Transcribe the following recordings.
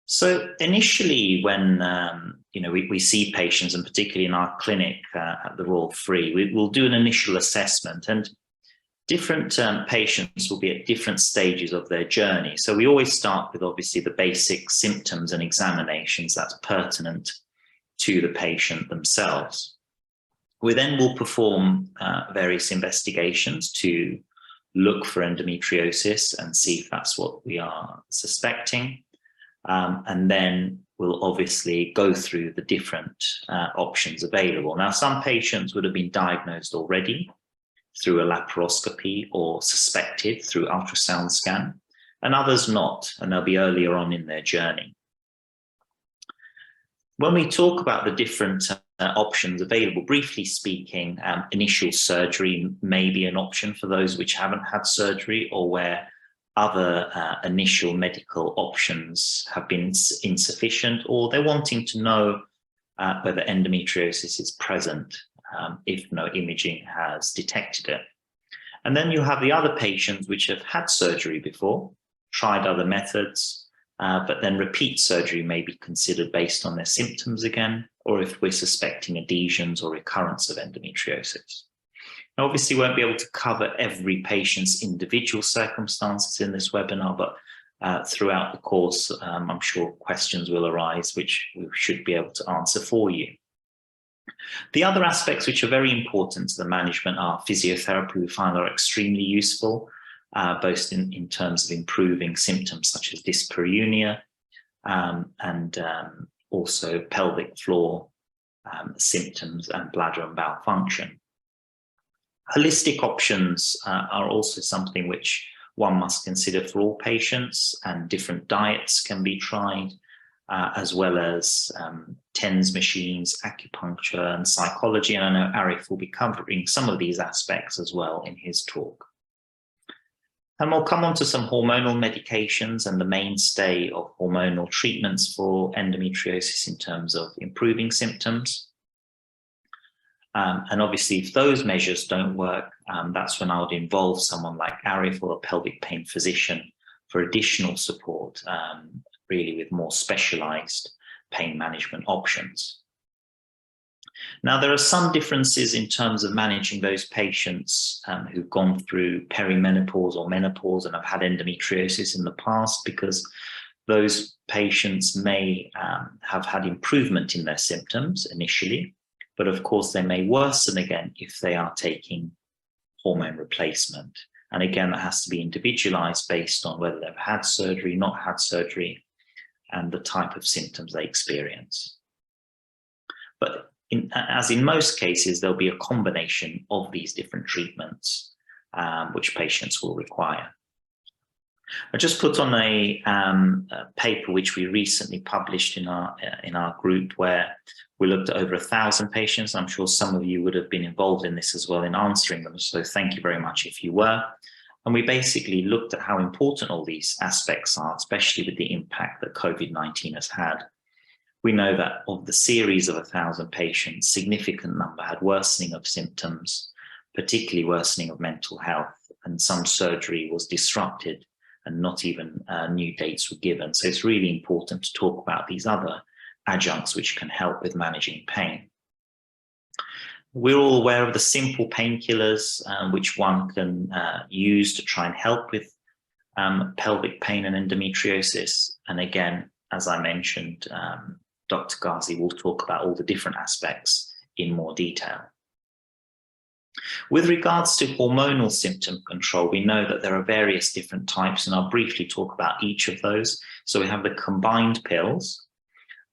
So initially, when we see patients, and particularly in our clinic at the Royal Free, we'll do an initial assessment, and different patients will be at different stages of their journey. So we always start with obviously the basic symptoms and examinations that's pertinent to the patient themselves. We then will perform various investigations to look for endometriosis and see if that's what we are suspecting. And then we'll obviously go through the different options available. Now, some patients would have been diagnosed already through a laparoscopy or suspected through ultrasound scan, and others not, and they'll be earlier on in their journey. When we talk about the different options available, briefly speaking, initial surgery may be an option for those which haven't had surgery or where other initial medical options have been insufficient, or they're wanting to know whether endometriosis is present if no imaging has detected it. And then you have the other patients which have had surgery before, tried other methods, but then repeat surgery may be considered based on their symptoms again, or if we're suspecting adhesions or recurrence of endometriosis. Now, obviously, we won't be able to cover every patient's individual circumstances in this webinar, but throughout the course, I'm sure questions will arise, which we should be able to answer for you. The other aspects which are very important to the management are physiotherapy. We find are extremely useful, both in terms of improving symptoms such as dyspareunia and also pelvic floor symptoms and bladder and bowel function. Holistic options are also something which one must consider for all patients, and different diets can be tried, as well as TENS machines, acupuncture and psychology. And I know Arif will be covering some of these aspects as well in his talk. And we'll come on to some hormonal medications and the mainstay of hormonal treatments for endometriosis in terms of improving symptoms. And obviously, if those measures don't work, that's when I would involve someone like Arif or a pelvic pain physician for additional support, really with more specialized pain management options. Now, there are some differences in terms of managing those patients who've gone through perimenopause or menopause and have had endometriosis in the past, because those patients may have had improvement in their symptoms initially, but of course they may worsen again if they are taking hormone replacement. And again, that has to be individualized based on whether they've had surgery, not had surgery, and the type of symptoms they experience. But as in most cases, there'll be a combination of these different treatments which patients will require. I just put on a paper which we recently published in our group, where we looked at over 1,000 patients. I'm sure some of you would have been involved in this as well in answering them, so thank you very much if you were. And we basically looked at how important all these aspects are, especially with the impact that COVID-19 has had. We know that of the series of 1,000 patients, significant number had worsening of symptoms, particularly worsening of mental health, and some surgery was disrupted and not even new dates were given. So it's really important to talk about these other adjuncts which can help with managing pain. We're all aware of the simple painkillers which one can use to try and help with pelvic pain and endometriosis. And again, as I mentioned, Dr. Ghazi will talk about all the different aspects in more detail. With regards to hormonal symptom control, we know that there are various different types, and I'll briefly talk about each of those. So we have the combined pills,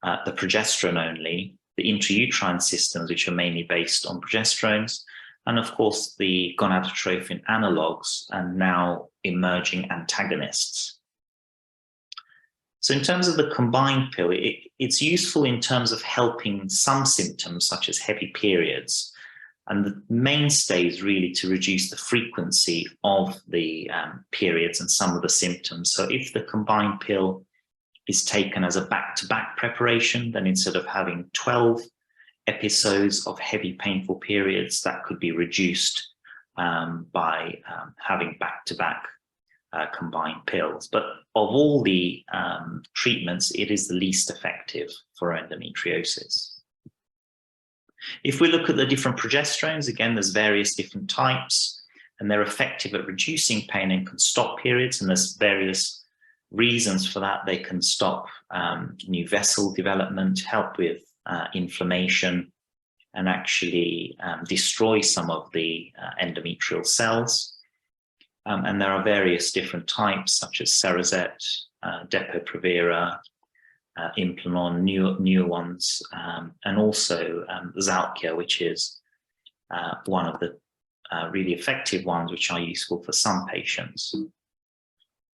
the progesterone only, the intrauterine systems, which are mainly based on progesterones, and of course the gonadotrophin analogues and now emerging antagonists. So in terms of the combined pill, it's useful in terms of helping some symptoms such as heavy periods. And the mainstay is really to reduce the frequency of the periods and some of the symptoms. So if the combined pill is taken as a back-to-back preparation, then instead of having 12 episodes of heavy painful periods, that could be reduced by having back-to-back combined pills. But of all the treatments, it is the least effective for endometriosis. If we look at the different progesterones, again, there's various different types, and they're effective at reducing pain and can stop periods, and there's various reasons for that. They can stop new vessel development, help with inflammation, and actually destroy some of the endometrial cells. And there are various different types, such as Cerazette, Depo-Provera, Implanon, newer ones, and also Zalkia, which is one of the really effective ones, which are useful for some patients.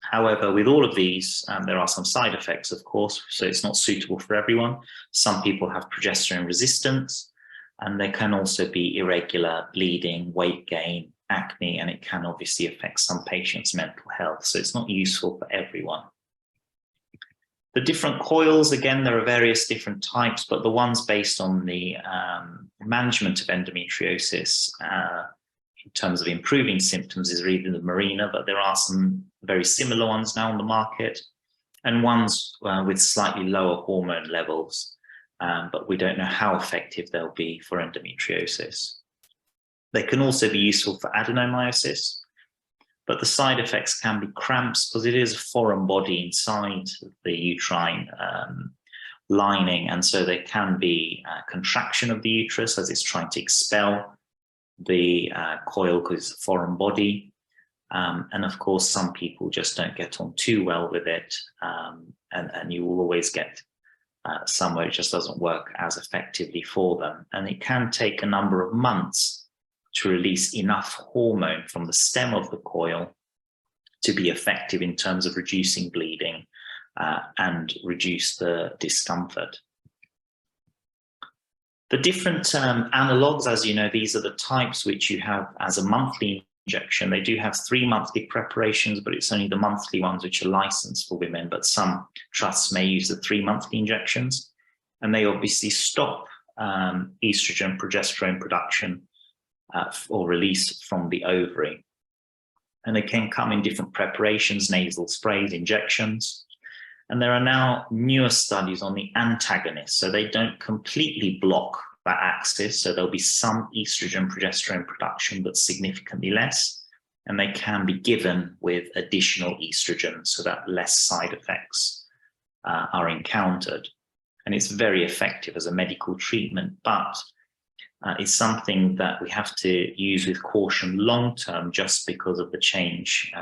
However, with all of these, there are some side effects, of course, so it's not suitable for everyone. Some people have progesterone resistance, and there can also be irregular bleeding, weight gain, acne, and it can obviously affect some patients' mental health, so it's not useful for everyone. The different coils, again, there are various different types, but the ones based on the management of endometriosis in terms of improving symptoms is really the Mirena, but there are some very similar ones now on the market, and ones with slightly lower hormone levels, but we don't know how effective they'll be for endometriosis. They can also be useful for adenomyosis, but the side effects can be cramps because it is a foreign body inside the uterine lining, and so there can be contraction of the uterus as it's trying to expel the coil because it's a foreign body. And of course, some people just don't get on too well with it, and you will always get somewhere it just doesn't work as effectively for them. And it can take a number of months to release enough hormone from the stem of the coil to be effective in terms of reducing bleeding and reduce the discomfort. The different analogues, as you know, these are the types which you have as a monthly injection. They do have 3 monthly preparations, but it's only the monthly ones which are licensed for women, but some trusts may use the 3 monthly injections, and they obviously stop estrogen, progesterone production or release from the ovary. And they can come in different preparations, nasal sprays, injections. And there are now newer studies on the antagonists, so they don't completely block that axis. So there'll be some estrogen, progesterone production, but significantly less. And they can be given with additional estrogen so that less side effects are encountered. And it's very effective as a medical treatment, but it's something that we have to use with caution long-term just because of the change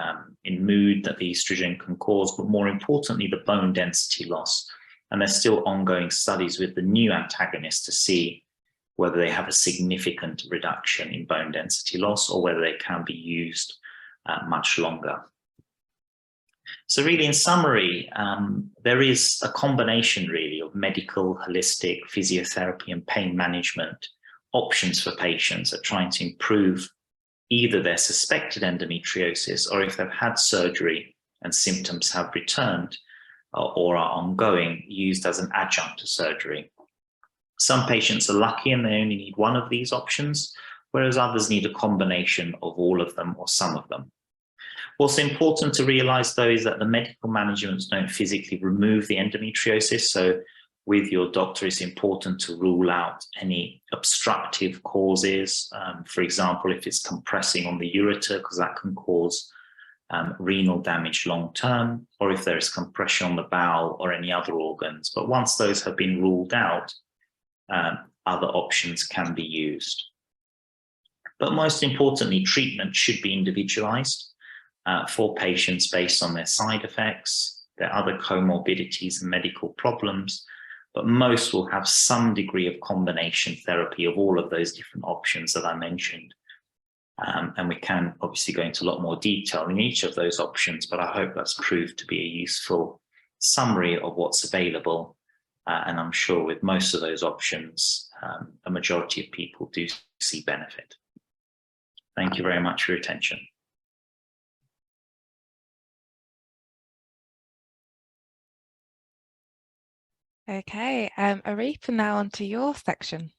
in mood that the estrogen can cause, but more importantly, the bone density loss. And there's still ongoing studies with the new antagonists to see whether they have a significant reduction in bone density loss or whether they can be used much longer. So really, in summary, there is a combination really of medical, holistic, physiotherapy and pain management options for patients at trying to improve either their suspected endometriosis or if they've had surgery and symptoms have returned or are ongoing, used as an adjunct to surgery. Some patients are lucky and they only need one of these options, whereas others need a combination of all of them or some of them. What's important to realize, though, is that the medical managements don't physically remove the endometriosis. So with your doctor, it's important to rule out any obstructive causes. For example, if it's compressing on the ureter, because that can cause renal damage long-term, or if there is compression on the bowel or any other organs. But once those have been ruled out, other options can be used. But most importantly, treatment should be individualized for patients based on their side effects, their other comorbidities and medical problems, but most will have some degree of combination therapy of all of those different options that I mentioned. And we can obviously go into a lot more detail in each of those options, but I hope that's proved to be a useful summary of what's available. And I'm sure with most of those options, a majority of people do see benefit. Thank you very much for your attention. Okay, Arif, now on to your section.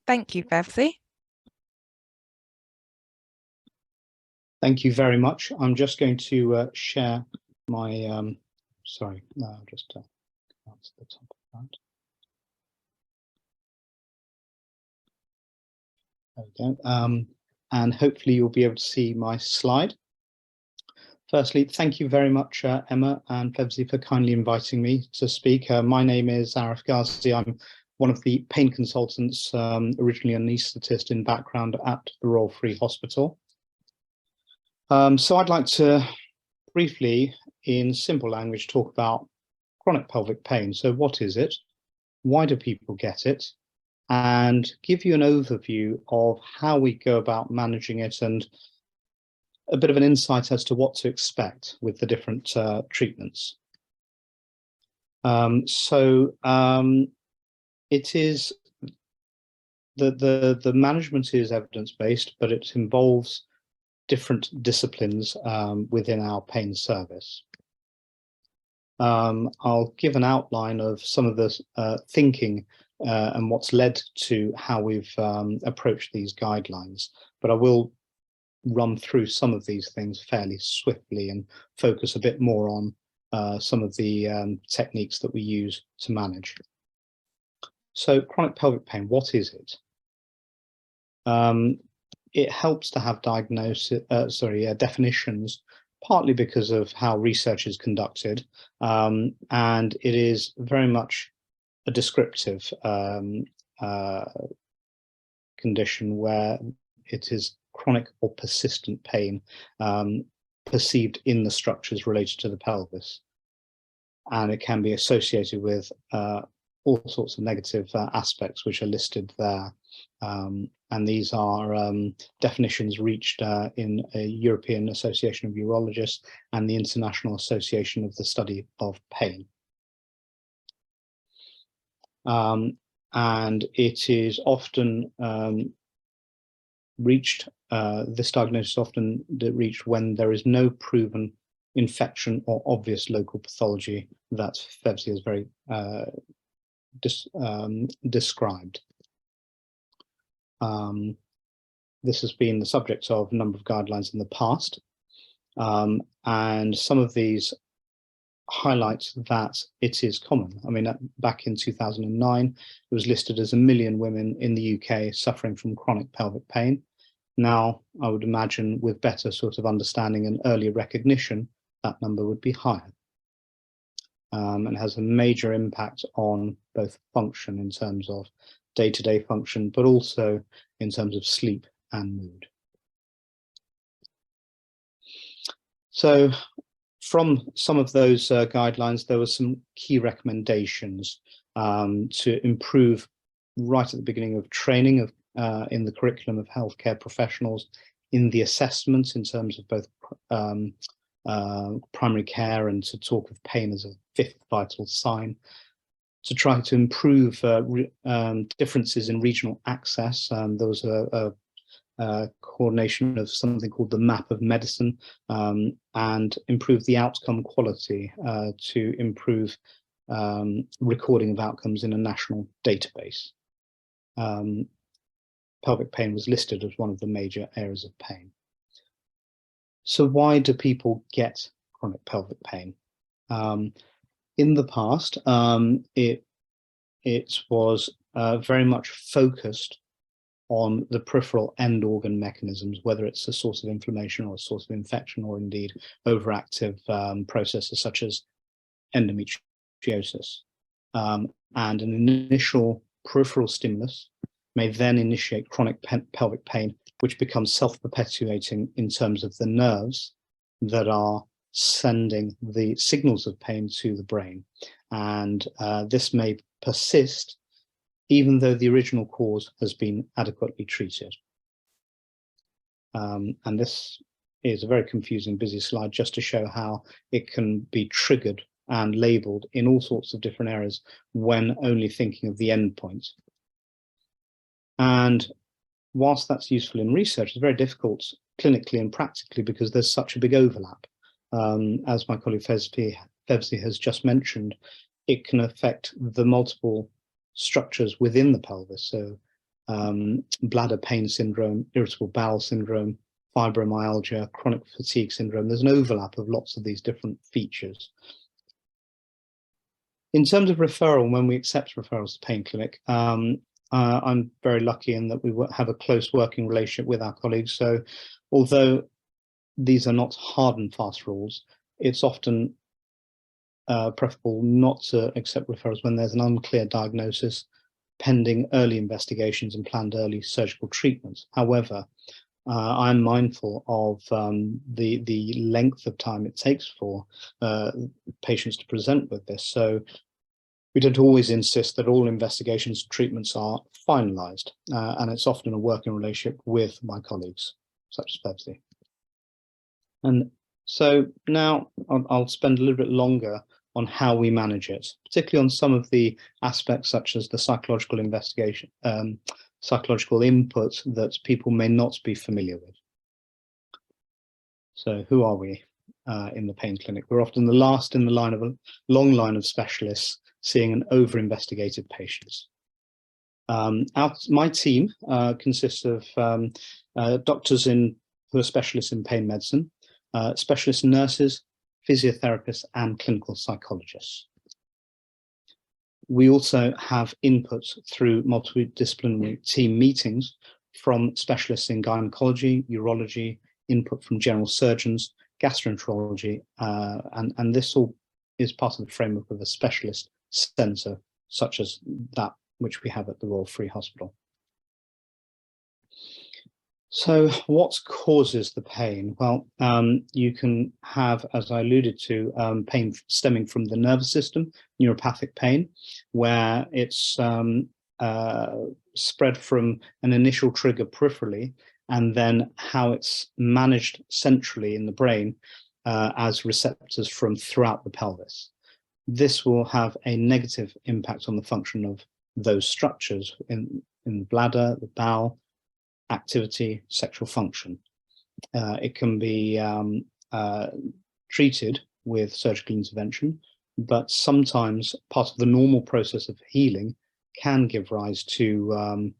Thank you, Fevzi. Thank you very much. I'm just going to share my, sorry, no, I'll just that's the top of that. There we go. And hopefully you'll be able to see my slide. Firstly, thank you very much, Emma and Fevzi, for kindly inviting me to speak. My name is Arif Ghazi. I'm one of the pain consultants, originally an anaesthetist in background at the Royal Free Hospital. So I'd like to briefly, in simple language, talk about chronic pelvic pain. So what is it? Why do people get it? And give you an overview of how we go about managing it and a bit of an insight as to what to expect with the different treatments. It is the management is evidence-based, but it involves different disciplines within our pain service. I'll give an outline of some of the thinking and what's led to how we've approached these guidelines, but I will run through some of these things fairly swiftly and focus a bit more on some of the techniques that we use to manage. So chronic pelvic pain, what is it? It helps to have definitions, partly because of how research is conducted, and it is very much a descriptive condition where it is chronic or persistent pain perceived in the structures related to the pelvis, and it can be associated with all sorts of negative aspects which are listed there. And these are definitions reached in a European Association of Urologists and the International Association of the Study of Pain. And it is often reached, this diagnosis is often reached when there is no proven infection or obvious local pathology that Fevzi has very described. This has been the subject of a number of guidelines in the past, and some of these highlight that it is common. I mean, back in 2009, it was listed as 1 million women in the UK suffering from chronic pelvic pain. Now, I would imagine with better sort of understanding and earlier recognition, that number would be higher. And has a major impact on both function in terms of day-to-day function, but also in terms of sleep and mood. So from some of those guidelines, there were some key recommendations to improve right at the beginning of training of in the curriculum of healthcare professionals, in the assessments in terms of both primary care, and to talk of pain as a 5th vital sign, to try to improve differences in regional access. There was a coordination of something called the map of medicine, and improve the outcome quality to improve recording of outcomes in a national database. Pelvic pain was listed as one of the major areas of pain. So why do people get chronic pelvic pain? In the past, it was very much focused on the peripheral end organ mechanisms, whether it's a source of inflammation or a source of infection, or indeed overactive processes such as endometriosis. And an initial peripheral stimulus may then initiate chronic pelvic pain, which becomes self-perpetuating in terms of the nerves that are sending the signals of pain to the brain. And this may persist even though the original cause has been adequately treated. And this is a very confusing, busy slide just to show how it can be triggered and labeled in all sorts of different areas when only thinking of the endpoint. And whilst that's useful in research, it's very difficult clinically and practically because there's such a big overlap. As my colleague Fevzi has just mentioned, it can affect the multiple structures within the pelvis. So bladder pain syndrome, irritable bowel syndrome, fibromyalgia, chronic fatigue syndrome. There's an overlap of lots of these different features. In terms of referral, when we accept referrals to pain clinic, I'm very lucky in that we have a close working relationship with our colleagues. So although these are not hard and fast rules, it's often preferable not to accept referrals when there's an unclear diagnosis, pending early investigations and planned early surgical treatments. However, I'm mindful of the length of time it takes for patients to present with this. So we don't always insist that all investigations and treatments are finalised, and it's often a working relationship with my colleagues, such as Fevzi. And so now I'll spend a little bit longer on how we manage it, particularly on some of the aspects such as the psychological investigation, psychological input that people may not be familiar with. So who are we in the pain clinic? We're often the last in the line of a long line of specialists seeing an over-investigated patients. My team consists of doctors who are specialists in pain medicine, specialist nurses, physiotherapists, and clinical psychologists. We also have input through multidisciplinary team meetings from specialists in gynecology, urology, input from general surgeons, gastroenterology, and this all is part of the framework of a specialist centre, such as that which we have at the Royal Free Hospital. So what causes the pain? Well, you can have, as I alluded to, pain stemming from the nervous system, neuropathic pain, where it's spread from an initial trigger peripherally, and then how it's managed centrally in the brain as receptors from throughout the pelvis. This will have a negative impact on the function of those structures in the bladder, the bowel, activity, sexual function. It can be treated with surgical intervention, but sometimes part of the normal process of healing can give rise to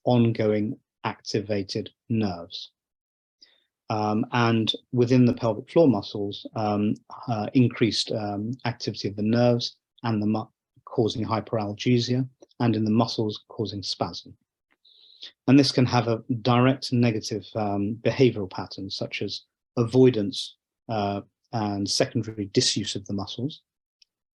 ongoing activated nerves. And within the pelvic floor muscles, increased activity of the nerves and causing hyperalgesia, and in the muscles causing spasm. And this can have a direct negative behavioral patterns such as avoidance and secondary disuse of the muscles,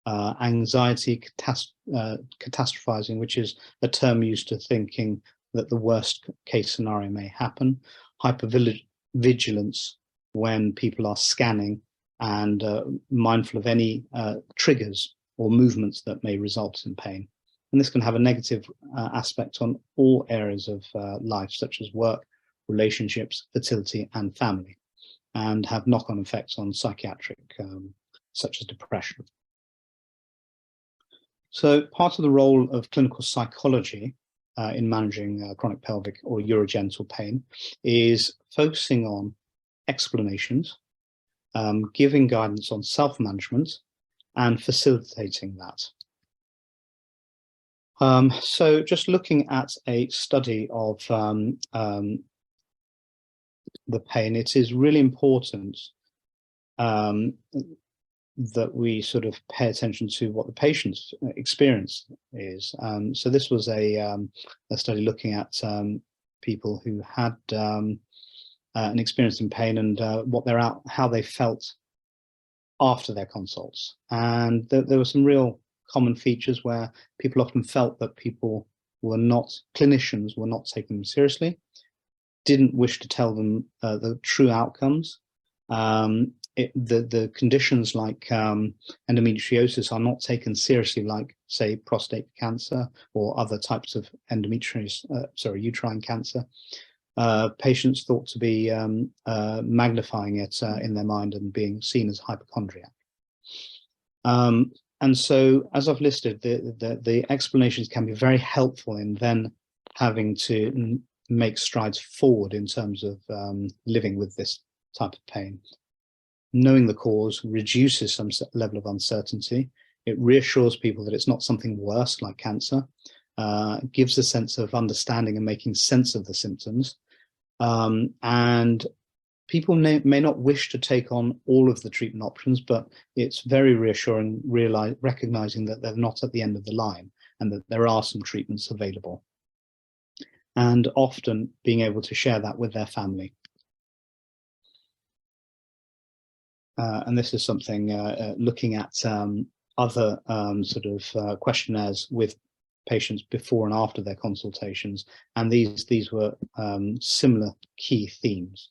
anxiety, catastrophizing, which is a term used to thinking that the worst case scenario may happen, hypervigilance when people are scanning and mindful of any triggers or movements that may result in pain. And this can have a negative aspect on all areas of life, such as work, relationships, fertility, and family, and have knock-on effects on psychiatric, such as depression. So part of the role of clinical psychology in managing chronic pelvic or urogenital pain is focusing on explanations, giving guidance on self-management, and facilitating that. So just looking at a study of the pain, it is really important that we sort of pay attention to what the patient's experience is. So this was a study looking at people who had an experience in pain and how they felt after their consults. And there were some real common features where people often felt that clinicians were not taking them seriously, didn't wish to tell them the true outcomes. The conditions like endometriosis are not taken seriously, like, say, prostate cancer or other types of uterine cancer. Patients thought to be magnifying it in their mind and being seen as hypochondriac. And so, as I've listed, the explanations can be very helpful in then having to make strides forward in terms of living with this type of pain. Knowing the cause reduces some level of uncertainty. It reassures people that it's not something worse like cancer, gives a sense of understanding and making sense of the symptoms, And people may not wish to take on all of the treatment options, but it's very reassuring recognizing that they're not at the end of the line and that there are some treatments available. And often being able to share that with their family. And this is something looking at other sort of questionnaires with patients before and after their consultations, and these were similar key themes.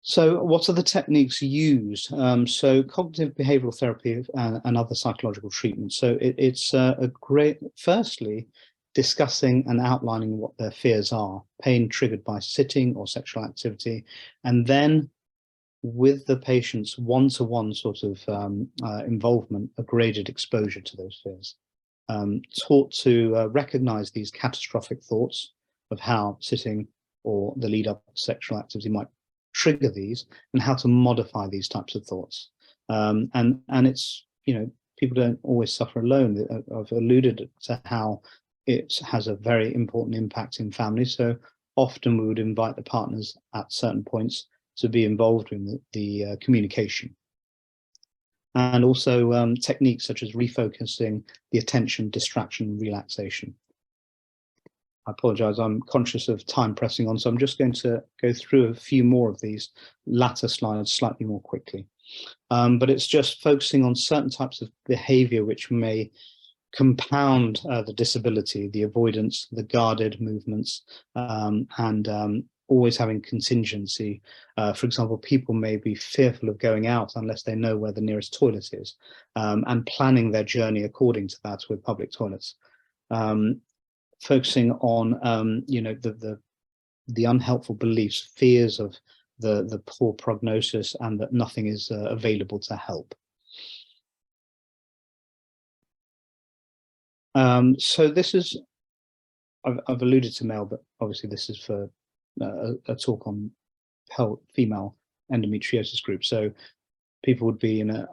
So what are the techniques used? So cognitive behavioral therapy and other psychological treatments. So it's a great, firstly, discussing and outlining what their fears are, pain triggered by sitting or sexual activity, and then with the patient's one-to-one sort of involvement, a graded exposure to those fears. Taught to recognize these catastrophic thoughts of how sitting or the lead up to sexual activity might trigger these, and how to modify these types of thoughts. And it's, you know, people don't always suffer alone. I've alluded to how it has a very important impact in families. So often we would invite the partners at certain points to be involved in the communication. And also techniques such as refocusing the attention, distraction, relaxation. I apologize, I'm conscious of time pressing on, so I'm just going to go through a few more of these latter slides slightly more quickly. But it's just focusing on certain types of behavior which may compound the disability, the avoidance, the guarded movements, and always having contingency. For example, people may be fearful of going out unless they know where the nearest toilet is, and planning their journey according to that with public toilets. Focusing on you know, the unhelpful beliefs, fears of the poor prognosis, and that nothing is available to help. So this is, I've alluded to male, but obviously this is for a talk on female endometriosis group. So people would be in an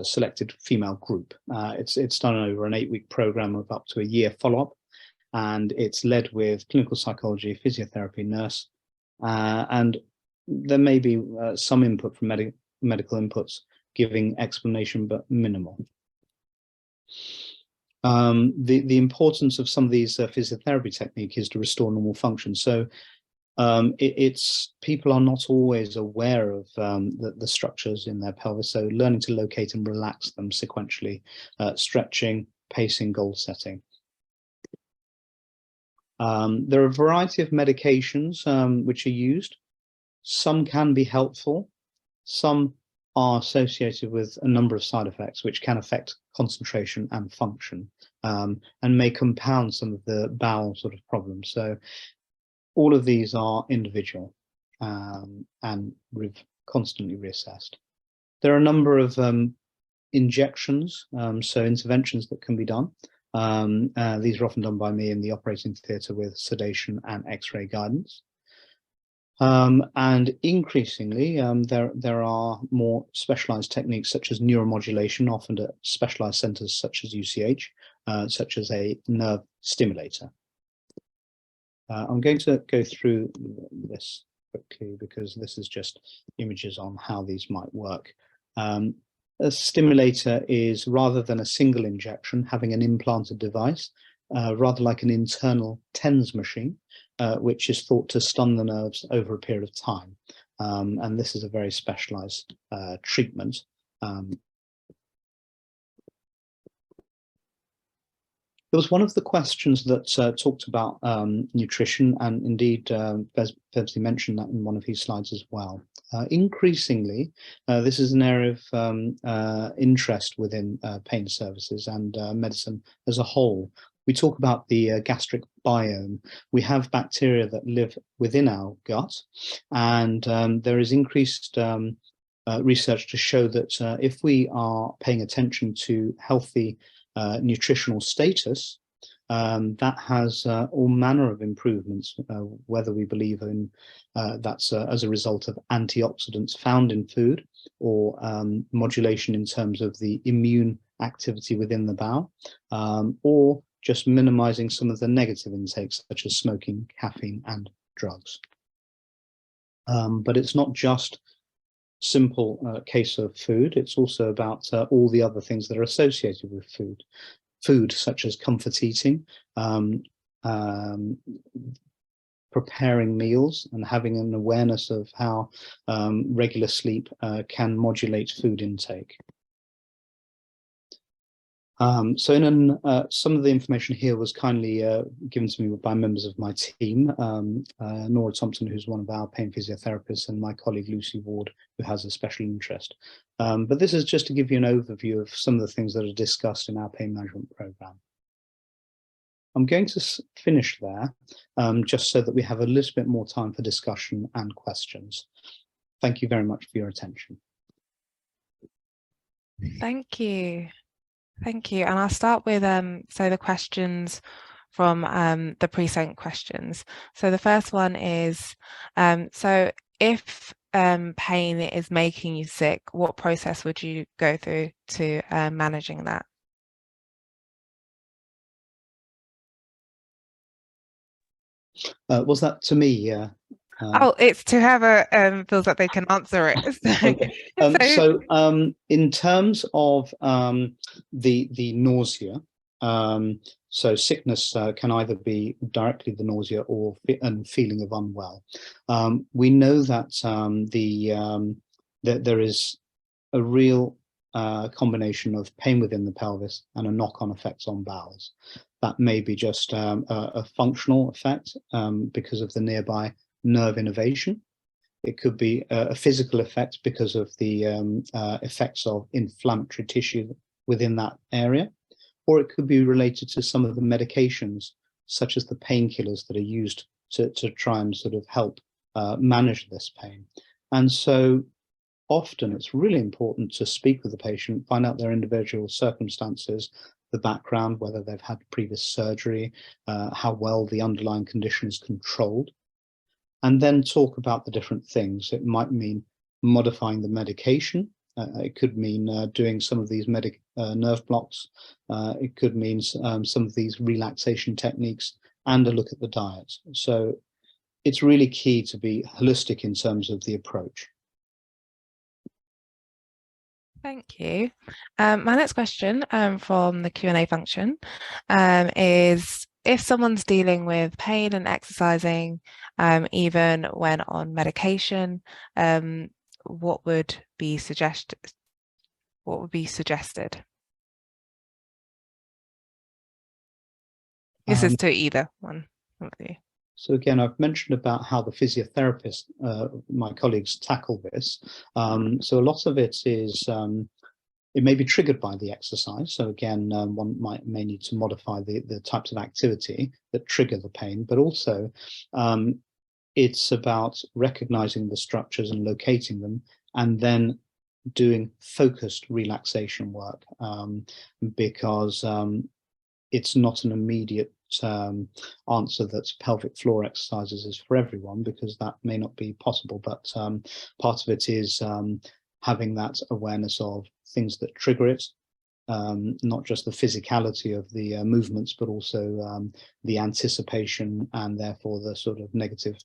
selected female group. It's done over an 8-week program of up to a year follow-up, and it's led with clinical psychology, physiotherapy, nurse, and there may be some input from medical inputs giving explanation, but minimal. The importance of some of these physiotherapy technique is to restore normal function. So people are not always aware of the structures in their pelvis, so learning to locate and relax them sequentially, stretching, pacing, goal setting. There are a variety of medications which are used. Some can be helpful, some are associated with a number of side effects which can affect concentration and function, and may compound some of the bowel sort of problems. So all of these are individual and constantly reassessed. There are a number of injections, so interventions that can be done. These are often done by me in the operating theatre with sedation and X-ray guidance. And increasingly, there are more specialised techniques such as neuromodulation, often at specialised centres such as UCH, such as a nerve stimulator. I'm going to go through this quickly because this is just images on how these might work. A stimulator is, rather than a single injection, having an implanted device, rather like an internal TENS machine, which is thought to stun the nerves over a period of time. And this is a very specialized treatment. There was one of the questions that talked about nutrition, and indeed Fevzi mentioned that in one of his slides as well. Increasingly, this is an area of interest within pain services and medicine as a whole. We talk about the gastric biome. We have bacteria that live within our gut, and there is increased research to show that if we are paying attention to healthy nutritional status, that has all manner of improvements, whether we believe in that's as a result of antioxidants found in food, or modulation in terms of the immune activity within the bowel, or just minimizing some of the negative intakes, such as smoking, caffeine, and drugs. But it's not just simple case of food. It's also about all the other things that are associated with food. Food such as comfort eating, preparing meals, and having an awareness of how regular sleep can modulate food intake. So some of the information here was kindly given to me by members of my team, Nora Thompson, who's one of our pain physiotherapists, and my colleague Lucy Ward, who has a special interest. But this is just to give you an overview of some of the things that are discussed in our pain management program. I'm going to finish there, just so that we have a little bit more time for discussion and questions. Thank you very much for your attention. Thank you. Thank you. And I'll start with so the questions from the pre-sent questions. So the first one is, so if pain is making you sick, what process would you go through to managing that? Was that to me? Oh, it's to whoever feels like they can answer it. So, okay. In terms of the nausea, so sickness can either be directly the nausea or feeling of unwell. We know that that there is a real combination of pain within the pelvis and a knock-on effect on bowels. That may be just a functional effect because of the nearby nerve innervation. It could be a physical effect because of the effects of inflammatory tissue within that area, or it could be related to some of the medications, such as the painkillers that are used to try and sort of help manage this pain. And so often it's really important to speak with the patient, find out their individual circumstances, the background, whether they've had previous surgery, how well the underlying condition is controlled, and then talk about the different things. It might mean modifying the medication. It could mean doing some of these nerve blocks. It could mean some of these relaxation techniques and a look at the diet. So it's really key to be holistic in terms of the approach. Thank you. My next question from the Q&A function is, if someone's dealing with pain and exercising, even when on medication, what would be suggested? What would be suggested? This is to either one of you. So again, I've mentioned about how the physiotherapists, my colleagues, tackle this. So a lot of it is, it may be triggered by the exercise. So again, one may need to modify the types of activity that trigger the pain, but also it's about recognizing the structures and locating them, and then doing focused relaxation work, because it's not an immediate answer that pelvic floor exercises is for everyone, because that may not be possible. But part of it is having that awareness of things that trigger it, not just the physicality of the movements, but also the anticipation and therefore the sort of negative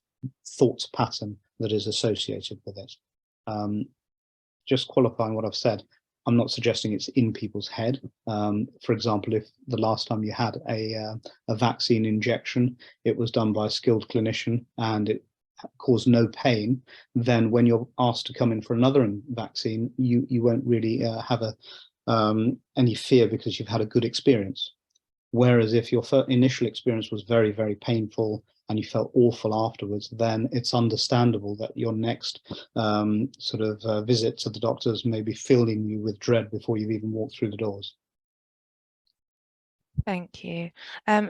thought pattern that is associated with it. Just qualifying what I've said, I'm not suggesting it's in people's head. For example, if the last time you had a vaccine injection, it was done by a skilled clinician and it caused no pain, then when you're asked to come in for another vaccine, you won't really have any fear because you've had a good experience. Whereas if your initial experience was very, very painful and you felt awful afterwards, then it's understandable that your next sort of visit to the doctors may be filling you with dread before you've even walked through the doors. Thank you.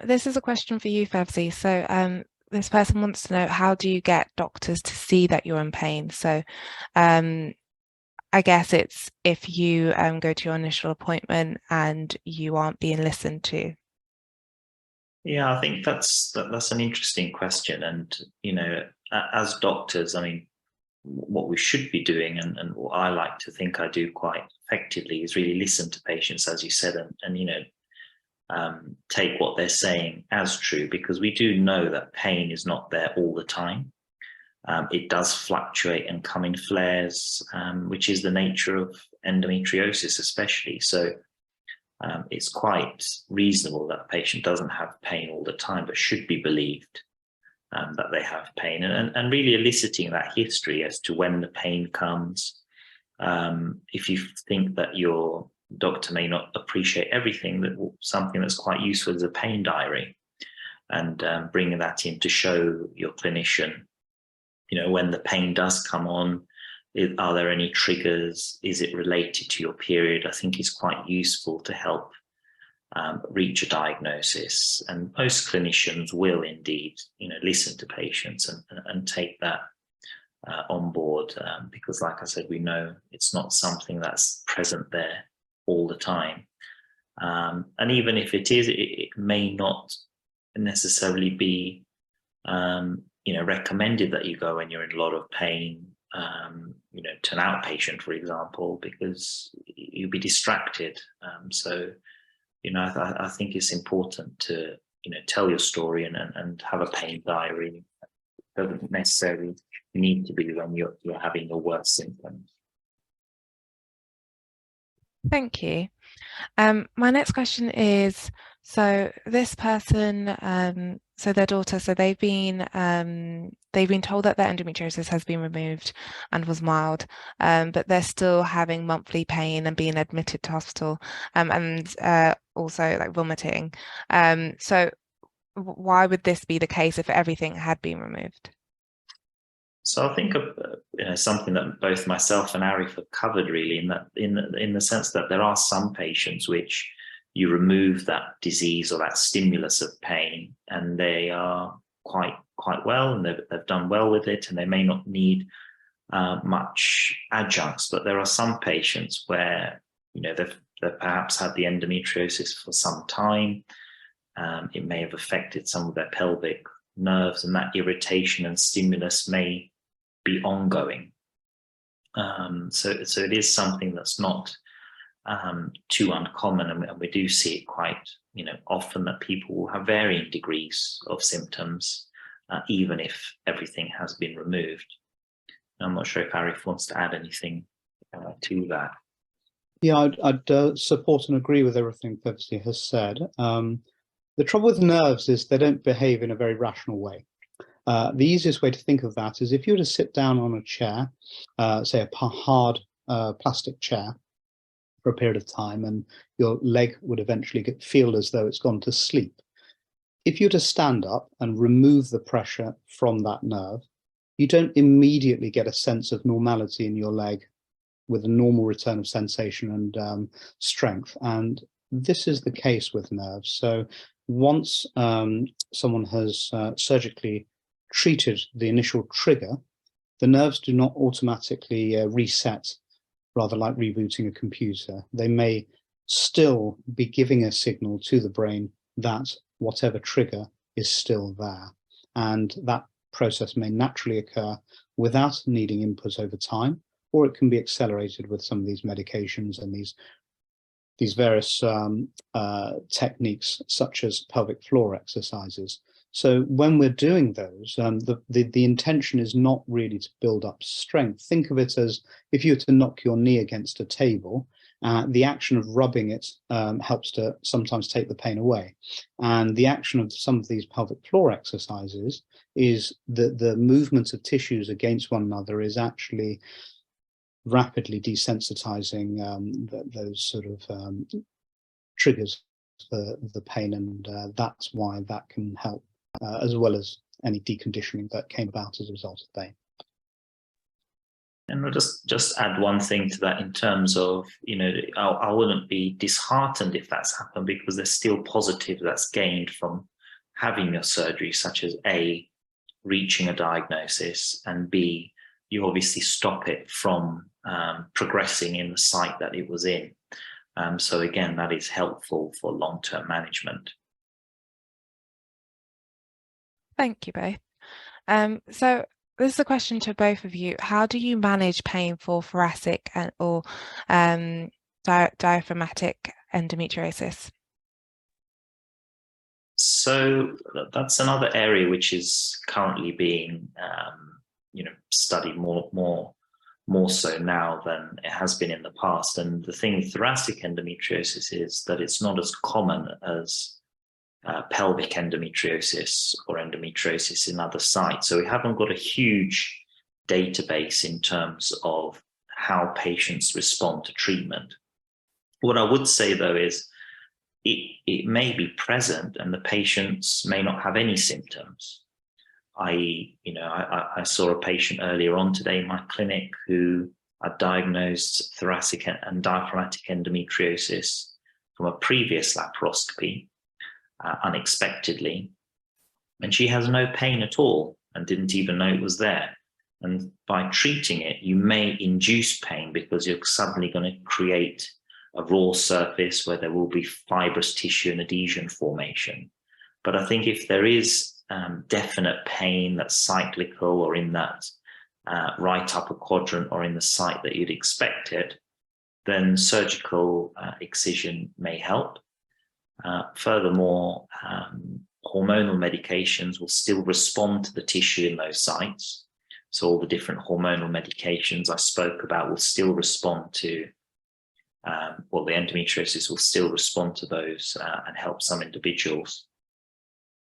This is a question for you, Fevzi. So this person wants to know, how do you get doctors to see that you're in pain? So I guess it's if you go to your initial appointment and you aren't being listened to. Yeah, I think that's an interesting question. And, you know, as doctors, I mean, what we should be doing, and what I like to think I do quite effectively, is really listen to patients, as you said, and you know, take what they're saying as true, because we do know that pain is not there all the time. It does fluctuate and come in flares, which is the nature of endometriosis especially. So it's quite reasonable that a patient doesn't have pain all the time, but should be believed that they have pain, and really eliciting that history as to when the pain comes. If you think that your doctor may not appreciate everything, that something that's quite useful is a pain diary, and bringing that in to show your clinician, when the pain does come on, are there any triggers? Is it related to your period? I think is quite useful to help reach a diagnosis. And most clinicians will indeed, listen to patients and take that on board, because, like I said, we know it's not something that's present there all the time. And even if it is, it may not necessarily be recommended that you go when you're in a lot of pain, to an outpatient, for example, because you'll be distracted. So, I think it's important to, tell your story and have a pain diary. It doesn't necessarily need to be when you're having the worst symptoms. Thank you. My next question is, so this person, so their daughter, so they've been told that their endometriosis has been removed and was mild, but they're still having monthly pain and being admitted to hospital, and also like vomiting. So why would this be the case if everything had been removed? So I think of something that both myself and Arif have covered, really, in the sense that there are some patients which you remove that disease or that stimulus of pain, and they are quite well, and they've done well with it, and they may not need much adjuncts. But there are some patients where they've perhaps had the endometriosis for some time. It may have affected some of their pelvic nerves, and that irritation and stimulus may be ongoing. So it is something that's not too uncommon, and we do see it quite often, that people will have varying degrees of symptoms, even if everything has been removed. I'm not sure if Arif wants to add anything to that. Yeah, I'd support and agree with everything Fevzi has said. The trouble with nerves is they don't behave in a very rational way. The easiest way to think of that is if you were to sit down on a chair, say a hard plastic chair, for a period of time, and your leg would eventually feel as though it's gone to sleep. If you were to stand up and remove the pressure from that nerve, you don't immediately get a sense of normality in your leg with a normal return of sensation and strength. And this is the case with nerves. So once someone has surgically treated the initial trigger, the nerves do not automatically reset, rather like rebooting a computer. They may still be giving a signal to the brain that whatever trigger is still there. And that process may naturally occur without needing input over time, or it can be accelerated with some of these medications and these various techniques, such as pelvic floor exercises. So when we're doing those, the intention is not really to build up strength. Think of it as if you were to knock your knee against a table, the action of rubbing it helps to sometimes take the pain away. And the action of some of these pelvic floor exercises is that the movement of tissues against one another is actually rapidly desensitizing those sort of triggers for the pain, and that's why that can help. As well as any deconditioning that came about as a result of pain. And I'll just add one thing to that in terms of, I wouldn't be disheartened if that's happened, because there's still positive that's gained from having your surgery, such as A, reaching a diagnosis, and B, you obviously stop it from progressing in the site that it was in. So again, that is helpful for long-term management. Thank you both. So this is a question to both of you. How do you manage pain for thoracic or diaphragmatic endometriosis? So that's another area which is currently being, studied more so now than it has been in the past. And the thing with thoracic endometriosis is that it's not as common as pelvic endometriosis or endometriosis in other sites. So we haven't got a huge database in terms of how patients respond to treatment. What I would say, though, is it may be present and the patients may not have any symptoms. I saw a patient earlier on today in my clinic who had diagnosed thoracic and diaphragmatic endometriosis from a previous laparoscopy, unexpectedly. And she has no pain at all and didn't even know it was there. And by treating it, you may induce pain because you're suddenly going to create a raw surface where there will be fibrous tissue and adhesion formation. But I think if there is definite pain that's cyclical or in that right upper quadrant or in the site that you'd expect it, then surgical excision may help. Furthermore, hormonal medications will still respond to the tissue in those sites. So all the different hormonal medications I spoke about will still respond to, the endometriosis will still respond to those and help some individuals.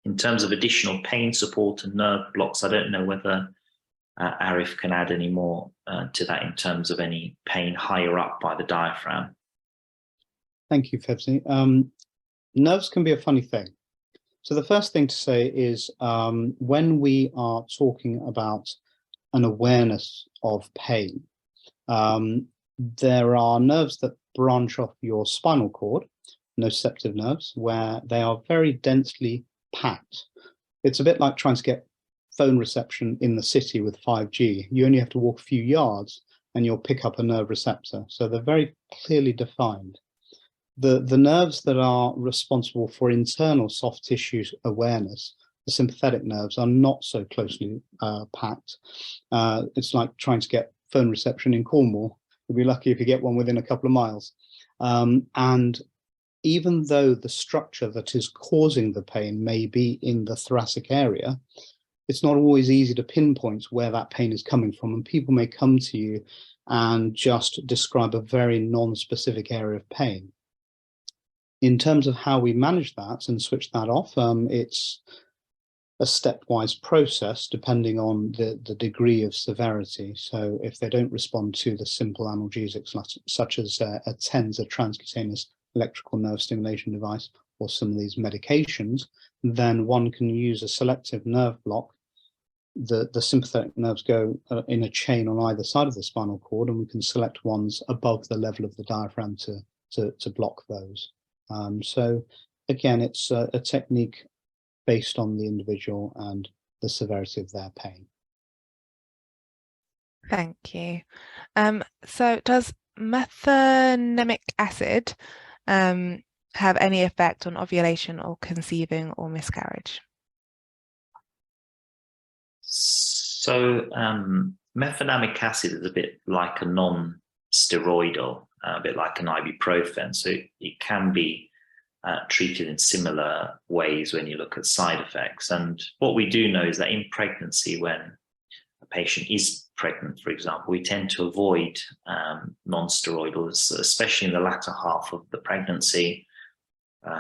In terms of additional pain support and nerve blocks, I don't know whether Arif can add any more to that in terms of any pain higher up by the diaphragm. Thank you, Fevzi. Nerves can be a funny thing. So the first thing to say is when we are talking about an awareness of pain, there are nerves that branch off your spinal cord, nociceptive nerves, where they are very densely packed. It's a bit like trying to get phone reception in the city with 5G. You only have to walk a few yards and you'll pick up a nerve receptor. So they're very clearly defined. The nerves that are responsible for internal soft tissue awareness, the sympathetic nerves, are not so closely packed. It's like trying to get phone reception in Cornwall. You'll be lucky if you get one within a couple of miles. And even though the structure that is causing the pain may be in the thoracic area, it's not always easy to pinpoint where that pain is coming from. And people may come to you and just describe a very non-specific area of pain. In terms of how we manage that and switch that off, it's a stepwise process depending on the degree of severity. So if they don't respond to the simple analgesics such as a TENS, a transcutaneous electrical nerve stimulation device, or some of these medications, then one can use a selective nerve block. The sympathetic nerves go in a chain on either side of the spinal cord, and we can select ones above the level of the diaphragm to block those. So again, it's a technique based on the individual and the severity of their pain. Thank you. So does methylenic acid have any effect on ovulation or conceiving or miscarriage? So mefenamic acid is a bit like a non-steroidal, a bit like an ibuprofen. So it can be treated in similar ways when you look at side effects. And what we do know is that in pregnancy, when a patient is pregnant, for example, we tend to avoid non-steroidals, especially in the latter half of the pregnancy,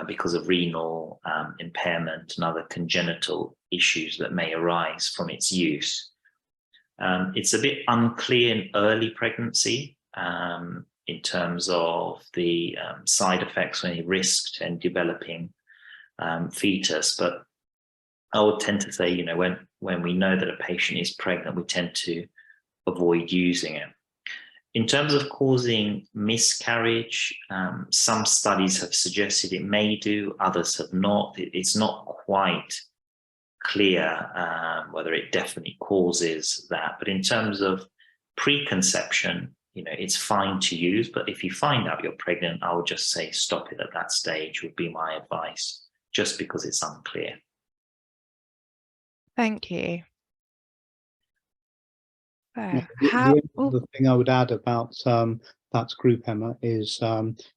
because of renal impairment and other congenital issues that may arise from its use. It's a bit unclear in early pregnancy in terms of the side effects when you risked and developing fetus, but I would tend to say, when we know that a patient is pregnant, we tend to avoid using it. In terms of causing miscarriage, some studies have suggested it may do, others have not. It's not quite clear whether it definitely causes that. But in terms of preconception, it's fine to use. But if you find out you're pregnant, I would just say stop it at that stage would be my advice, just because it's unclear. Thank you. So The thing I would add about that group, Emma, is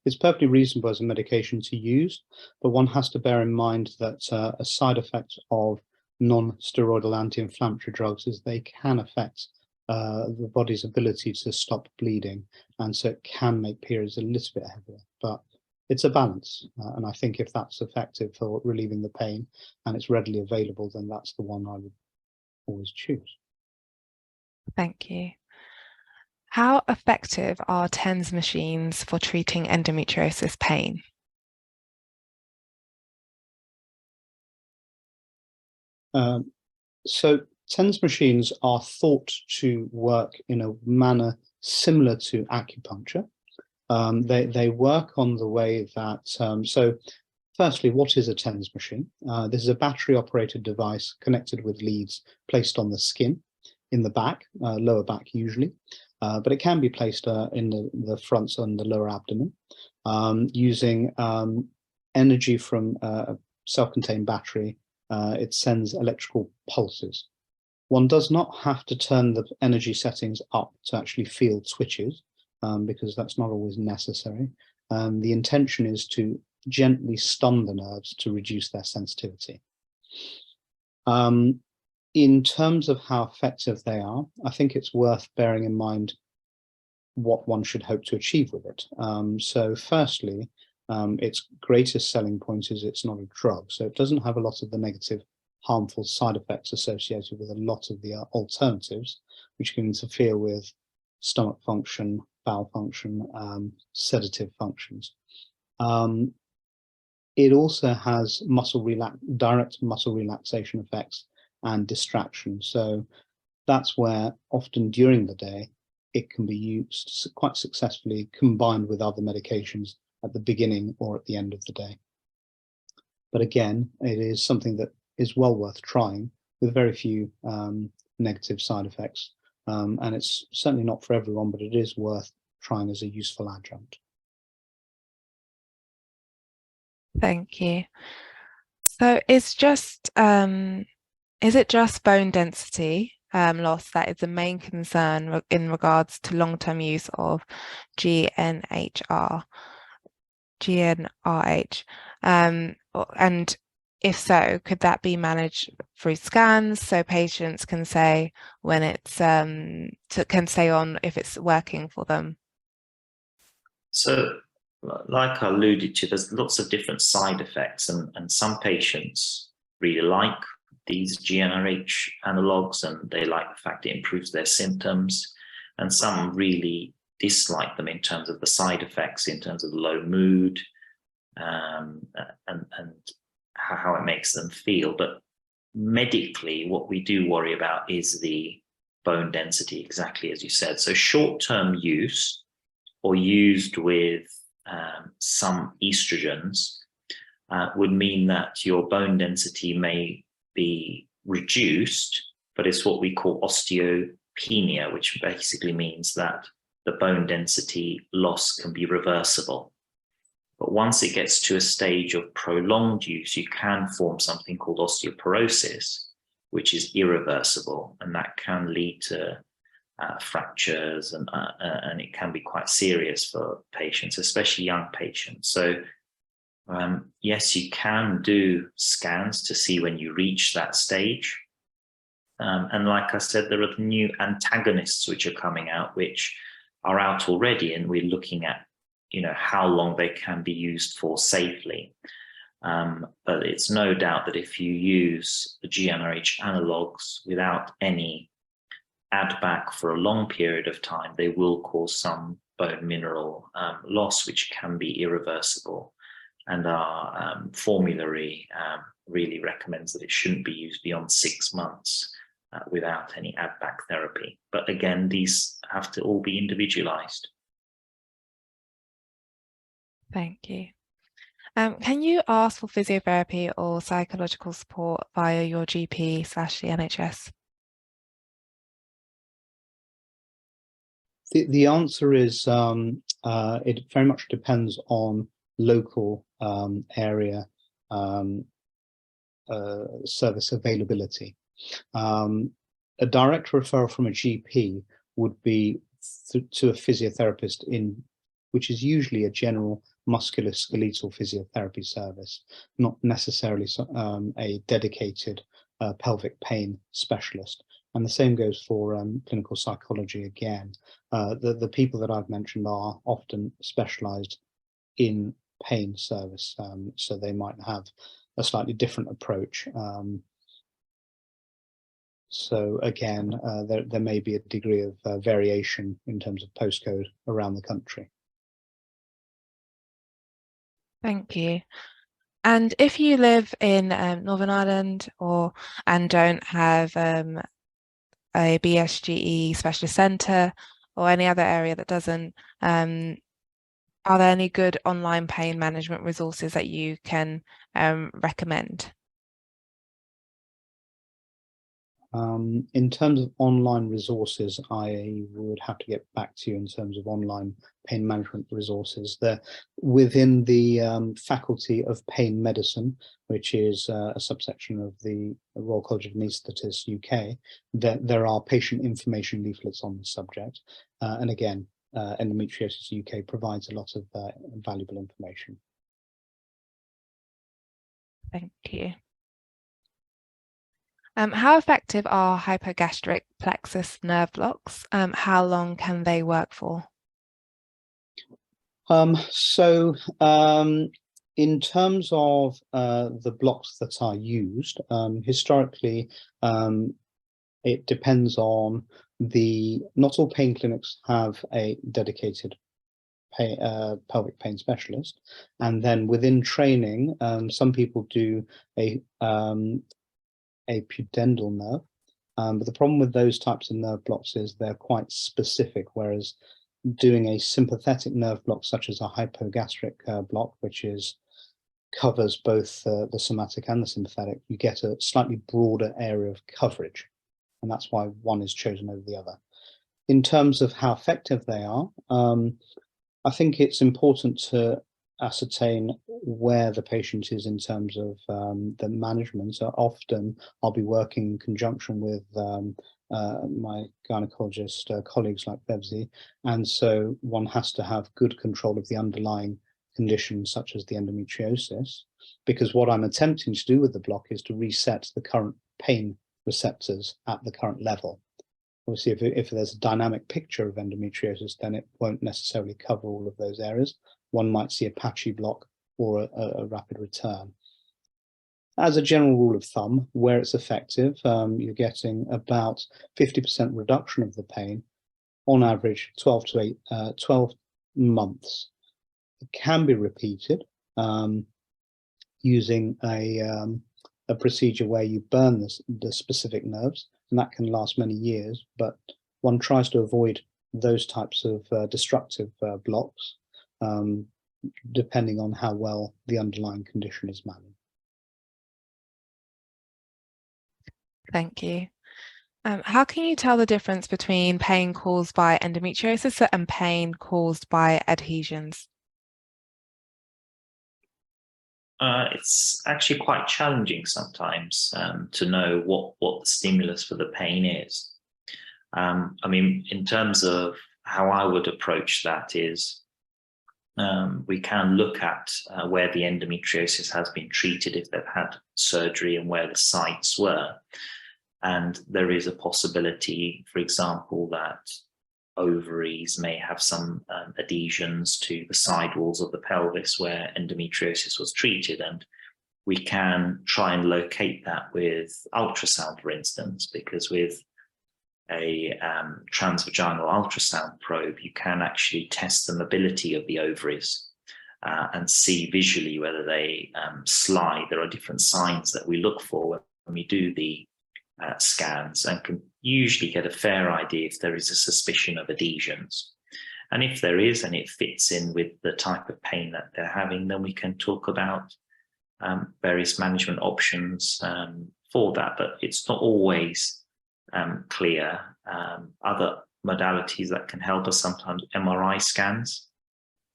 it's perfectly reasonable as a medication to use, but one has to bear in mind that a side effect of non-steroidal anti-inflammatory drugs is they can affect the body's ability to stop bleeding, and so it can make periods a little bit heavier, but it's a balance, and I think if that's effective for relieving the pain and it's readily available, then that's the one I would always choose. Thank you. How effective are TENS machines for treating endometriosis pain? So TENS machines are thought to work in a manner similar to acupuncture. They work on the way that, so firstly, what is a TENS machine? This is a battery-operated device connected with leads placed on the skin in the back, lower back usually, but it can be placed in the front and the lower abdomen using energy from a self-contained battery. It sends electrical pulses. One does not have to turn the energy settings up to actually feel twitches, because that's not always necessary. The intention is to gently stun the nerves to reduce their sensitivity. In terms of how effective they are, I think it's worth bearing in mind what one should hope to achieve with it. So firstly, its greatest selling point is it's not a drug, so it doesn't have a lot of the negative harmful side effects associated with a lot of the alternatives, which can interfere with stomach function, bowel function, sedative functions. It also has direct muscle relaxation effects and distraction. So that's where often during the day, it can be used quite successfully combined with other medications at the beginning or at the end of the day. But again, it is something that is well worth trying with very few negative side effects. And it's certainly not for everyone, but it is worth trying as a useful adjunct. Thank you. So is it just bone density loss that is the main concern in regards to long-term use of GnRH? And if so, could that be managed through scans so patients can say when it's can stay on if it's working for them? So, like I alluded to, there's lots of different side effects, and some patients really like these GnRH analogues and they like the fact it improves their symptoms, and some really dislike them in terms of the side effects, in terms of low mood, and how it makes them feel. But medically, what we do worry about is the bone density, exactly as you said. So short-term use or used with some estrogens would mean that your bone density may be reduced, but it's what we call osteopenia, which basically means that the bone density loss can be reversible. But once it gets to a stage of prolonged use, you can form something called osteoporosis, which is irreversible, and that can lead to fractures, and it can be quite serious for patients, especially young patients. So yes, you can do scans to see when you reach that stage. And like I said, there are new antagonists which are coming out, which are out already, and we're looking at, how long they can be used for safely. But it's no doubt that if you use the GnRH analogues without any add back for a long period of time, they will cause some bone mineral loss, which can be irreversible. And our formulary really recommends that it shouldn't be used beyond 6 months without any add back therapy. But again, these have to all be individualized. Thank you. Can you ask for physiotherapy or psychological support via your GP/the NHS? The answer is it very much depends on local area service availability. A direct referral from a GP would be to a physiotherapist which is usually a general musculoskeletal physiotherapy service, not necessarily a dedicated pelvic pain specialist. And the same goes for clinical psychology again. The people that I've mentioned are often specialized in pain service, so they might have a slightly different approach. So again, there may be a degree of variation in terms of postcode around the country. Thank you. And if you live in Northern Ireland and don't have a BSGE specialist centre or any other area that doesn't, are there any good online pain management resources that you can recommend? In terms of online resources, I would have to get back to you in terms of online pain management resources. They're within the Faculty of Pain Medicine, which is a subsection of the Royal College of Anaesthetists UK. There are patient information leaflets on the subject. And again, Endometriosis UK provides a lot of valuable information. Thank you. How effective are hypogastric plexus nerve blocks? How long can they work for? In terms of the blocks that are used, historically, it depends on not all pain clinics have a dedicated pelvic pain specialist, and then within training, some people do a pudendal nerve, but the problem with those types of nerve blocks is they're quite specific, whereas doing a sympathetic nerve block such as a hypogastric block, which covers both the somatic and the sympathetic, you get a slightly broader area of coverage, and that's why one is chosen over the other. In terms of how effective they are, I think it's important to ascertain where the patient is in terms of the management. So often I'll be working in conjunction with my gynaecologist colleagues like Fevzi, and so one has to have good control of the underlying conditions such as the endometriosis, because what I'm attempting to do with the block is to reset the current pain receptors at the current level. Obviously, if there's a dynamic picture of endometriosis, then it won't necessarily cover all of those areas. One might see a patchy block or a rapid return. As a general rule of thumb, where it's effective, you're getting about 50% reduction of the pain, on average 12 months. It can be repeated using a procedure where you burn the specific nerves, and that can last many years, but one tries to avoid those types of destructive blocks, depending on how well the underlying condition is managed. Thank you. How can you tell the difference between pain caused by endometriosis and pain caused by adhesions? It's actually quite challenging sometimes to know what the stimulus for the pain is. I mean, in terms of how I would approach that is, we can look at where the endometriosis has been treated if they've had surgery and where the sites were. And there is a possibility, for example, that ovaries may have some adhesions to the side walls of the pelvis where endometriosis was treated. And we can try and locate that with ultrasound, for instance, because with a transvaginal ultrasound probe, you can actually test the mobility of the ovaries and see visually whether they slide. There are different signs that we look for when we do the scans, and can usually get a fair idea if there is a suspicion of adhesions. And if there is, and it fits in with the type of pain that they're having, then we can talk about various management options for that, but it's not always clear. Other modalities that can help us sometimes MRI scans.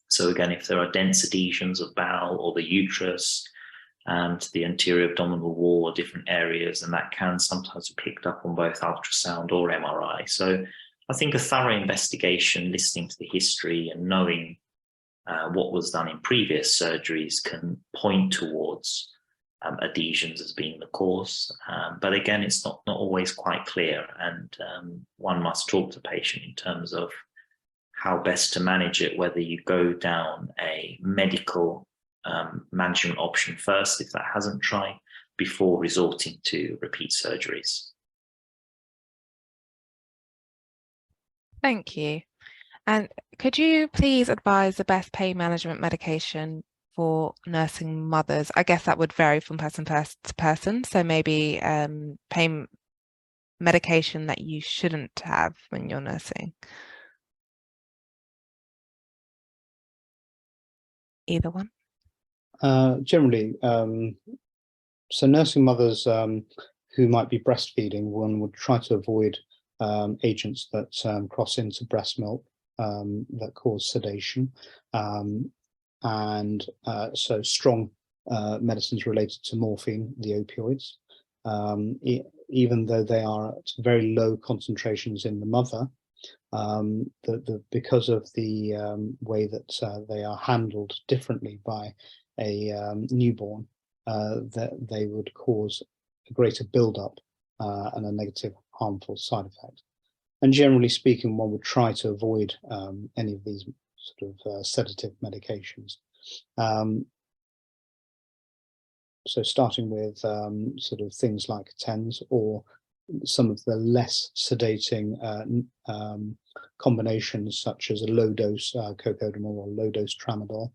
So again, if there are dense adhesions of bowel or the uterus to the anterior abdominal wall or different areas, and that can sometimes be picked up on both ultrasound or MRI. So I think a thorough investigation, listening to the history and knowing what was done in previous surgeries can point towards adhesions as being the cause. But again, it's not always quite clear, and one must talk to the patient in terms of how best to manage it, whether you go down a medical management option first, if that hasn't tried, before resorting to repeat surgeries. Thank you. And could you please advise the best pain management medication for nursing mothers? I guess that would vary from person to person. So maybe pain medication that you shouldn't have when you're nursing. Either one? Generally, so nursing mothers who might be breastfeeding, one would try to avoid agents that cross into breast milk that cause sedation, and so strong medicines related to morphine, the opioids, even though they are at very low concentrations in the mother, because of the way that they are handled differently by a newborn, that they would cause a greater build-up and a negative, harmful side effect. And generally speaking, one would try to avoid any of these sort of sedative medications. So starting with sort of things like TENS or some of the less sedating combinations, such as a low-dose cocodamol or low-dose tramadol,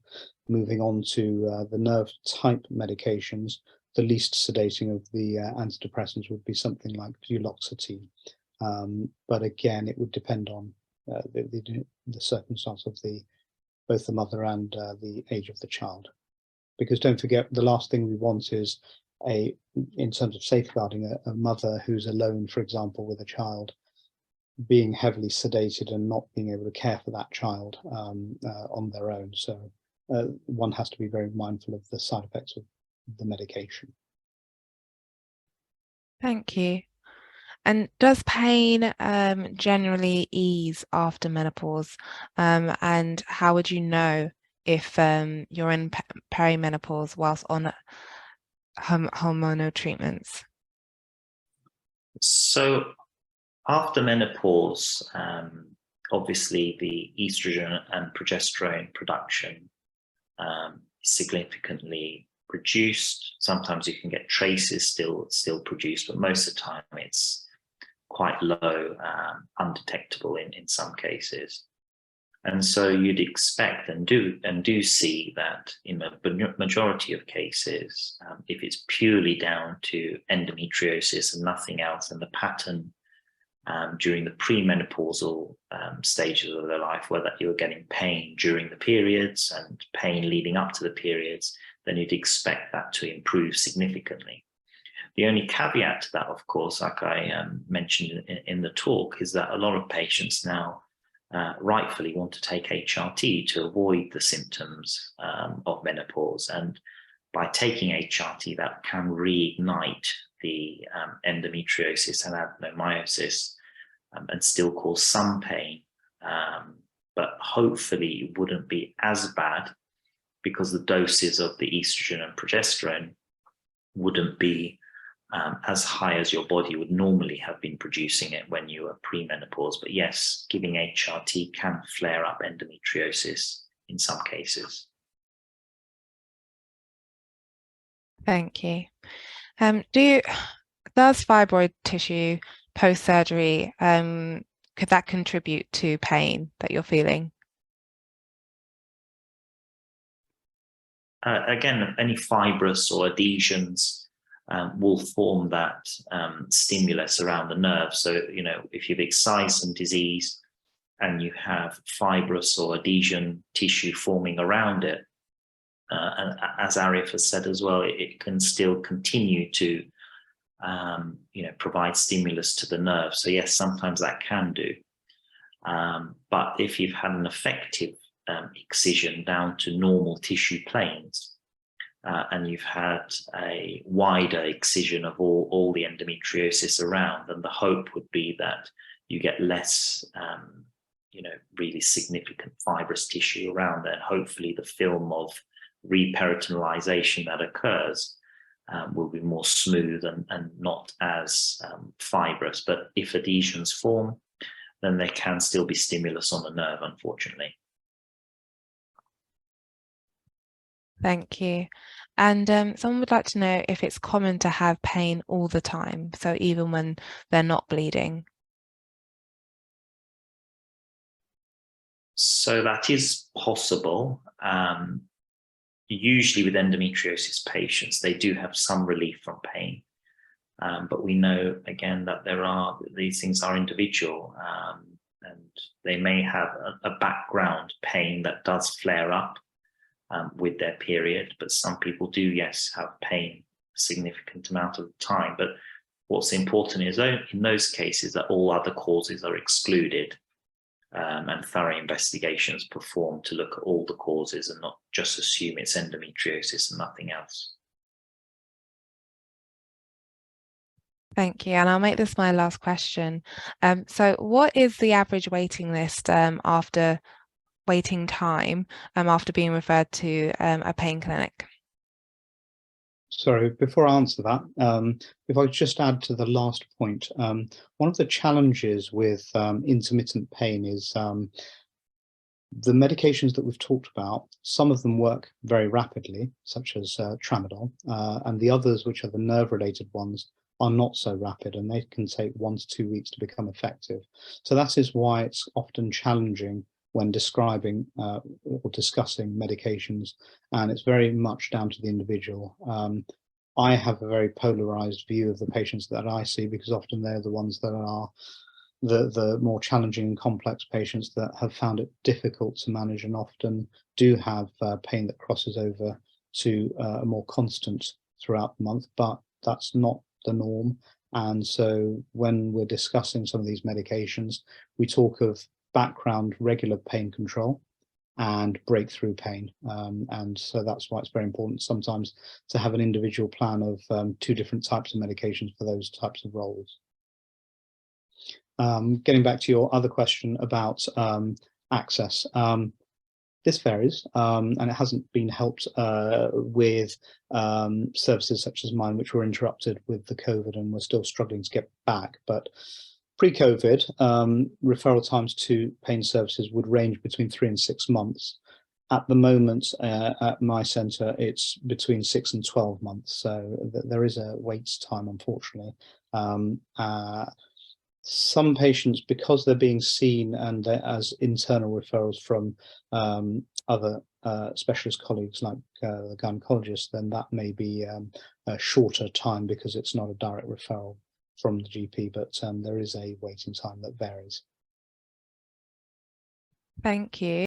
moving on to the nerve type medications. The least sedating of the antidepressants would be something like duloxetine. But again, it would depend on the circumstance of both the mother and the age of the child. Because don't forget, the last thing we want is in terms of safeguarding a mother who's alone, for example, with a child, being heavily sedated and not being able to care for that child on their own. So one has to be very mindful of the side effects of the medication. Thank you. And does pain generally ease after menopause? And how would you know if you're in perimenopause whilst on hormonal treatments? So after menopause, obviously the estrogen and progesterone production is significantly reduced. Sometimes you can get traces still produced, but most of the time it's quite low, undetectable in some cases. And so you'd expect and do see that in the majority of cases, if it's purely down to endometriosis and nothing else, and the pattern during the premenopausal stages of their life, whether you're getting pain during the periods and pain leading up to the periods, then you'd expect that to improve significantly. The only caveat to that, of course, like I mentioned in the talk, is that a lot of patients now rightfully want to take HRT to avoid the symptoms of menopause. And by taking HRT, that can reignite the endometriosis and adenomyosis and still cause some pain. But hopefully it wouldn't be as bad, because the doses of the estrogen and progesterone wouldn't be as high as your body would normally have been producing it when you were premenopause. But yes, giving HRT can flare up endometriosis in some cases. Thank you. Does fibroid tissue post-surgery, could that contribute to pain that you're feeling? Again, any fibrous or adhesions will form that stimulus around the nerve. So, if you've excised some disease and you have fibrous or adhesion tissue forming around it, and as Arif has said as well, it can still continue to provide stimulus to the nerve. So yes, sometimes that can do. But if you've had an effective excision down to normal tissue planes, and you've had a wider excision of all the endometriosis around, then the hope would be that you get less, really significant fibrous tissue around there. And hopefully the film of reperitonealization that occurs will be more smooth and not as fibrous. But if adhesions form, then there can still be stimulus on the nerve, unfortunately. Thank you. And someone would like to know if it's common to have pain all the time, so even when they're not bleeding. So that is possible. Usually with endometriosis patients, they do have some relief from pain. But we know, again, that these things are individual, and they may have a background pain that does flare up with their period, but some people do, yes, have pain a significant amount of the time. But what's important is in those cases that all other causes are excluded, and thorough investigations performed to look at all the causes and not just assume it's endometriosis and nothing else. Thank you. And I'll make this my last question. So what is the average waiting list after waiting time after being referred to a pain clinic? Sorry, before I answer that, if I could just add to the last point, one of the challenges with intermittent pain is the medications that we've talked about. Some of them work very rapidly, such as tramadol, and the others, which are the nerve-related ones, are not so rapid, and they can take 1 to 2 weeks to become effective. So that is why it's often challenging when describing or discussing medications, and it's very much down to the individual. I have a very polarized view of the patients that I see, because often they're the ones that are the more challenging and complex patients that have found it difficult to manage and often do have pain that crosses over to a more constant throughout the month, but that's not the norm. And so when we're discussing some of these medications, we talk of background regular pain control and breakthrough pain, and so that's why it's very important sometimes to have an individual plan of 2 different types of medications for those types of roles. Getting back to your other question about access, this varies, and it hasn't been helped with services such as mine, which were interrupted with the COVID and we're still struggling to get back. But pre-COVID, referral times to pain services would range between 3 and 6 months. At the moment, at my centre, it's between 6 and 12 months. So there is a wait time, unfortunately. Some patients, because they're being seen and as internal referrals from other specialist colleagues like the gynaecologist, then that may be a shorter time because it's not a direct referral from the GP, but there is a waiting time that varies. Thank you.